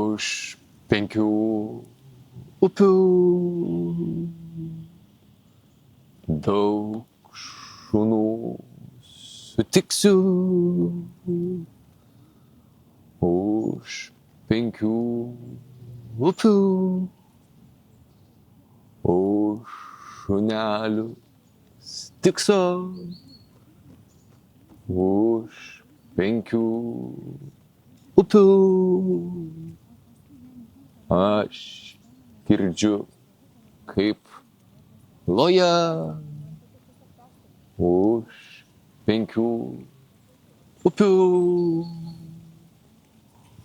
Už 5 upių daug šunų sutiksiu. Už 5 upių už šunelių stikso. Už 5 upių aš girdžiu, kaip loja. Už 5 upių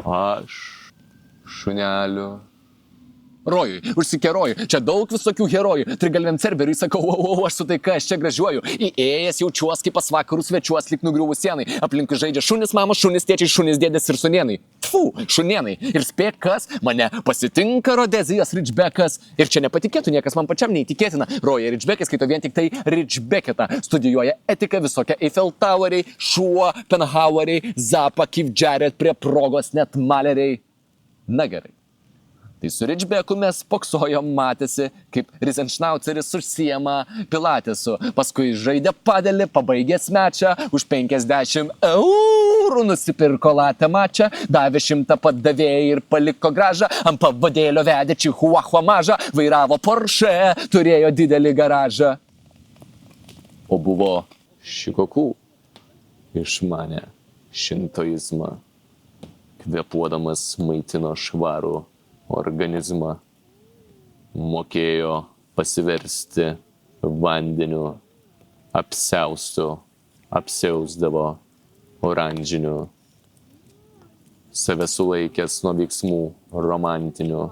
aš šunelių. Rojui, užsikeroju, čia daug visokių herojų, trigalviam cerberiui sakau, aš su taika, aš čia gražiuoju, įėjęs jaučiuos kaip pas vakarų svečiuos, lyg nugriuvus sienai, aplinkui žaidžia šunis mamos, šunis tėčiai, šunis dėdės ir sūnėnai. Tfu, šunėnai, ir spėk kas, mane pasitinka Rodezijas Ridžbekas, ir čia nepatikėtų niekas, man pačiam neįtikėtina, Roja Ridžbekas skaito vien tik tai Ridžbeketą, studijuoja etiką, visokią Eiffel Toweriai, šuo, Penhaueriai, Zappa, Keith Jarrett, prie progos net maleriai. Na gerai. Tai su Ridžbeku mes poksojom, matėsi, kaip Rizenšnauceris užsiema pilatesu. Paskui žaidė padelį, pabaigęs mečą, už 50 eurų nusipirko latę mačą, davė 100 padavėjai ir paliko gražą, ant pavadėlio vedė čihuahua mažą, vairavo Porsche, turėjo didelį garažą. O buvo šikokų, išmanė šintoizmą, kvėpuodamas maitino švarų organizmą, mokėjo pasiversti vandeniu, apsiausdavo oranžiniu, save sulaikęs nuo veiksmų romantinių,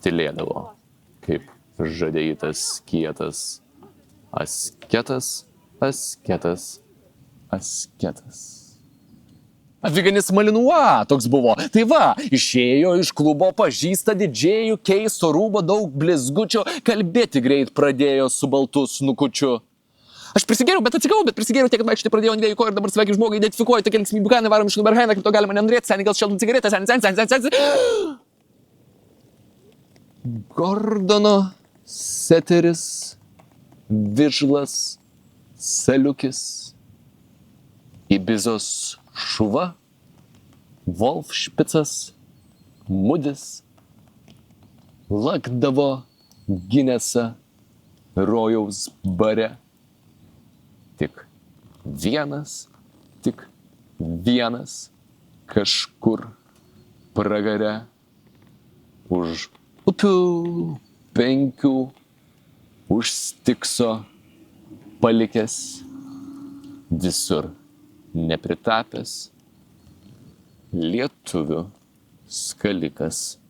tylėdavo, kaip žadeitas kietas, asketas. Afiganis Malinua toks buvo. Tai va, išėjo iš klubo, pažįsta didžėjų, keisto rūbo, daug blizgučio, kalbėti greit pradėjo su baltu snukučiu. Aš prisigėriau, bet atsigavau, tiek, kad vaikščioti pradėjau ant 2 kojų ir dabar sveikiai žmogui identifikuoju, tokia linksmybių kaina, varom iš Nuberhainą, kaip to galima nenorėti, seniai gal šeldų cigaretę, seniai. Gordono, Seteris, Vižlas, Saliukis, Ibizos šuva, Wolfšpicas, Mudis, lakdavo Ginesą rojaus bare. Tik vienas kažkur pragare už upių 5 užstikso palikęs visur nepritapęs lietuvių skalikas.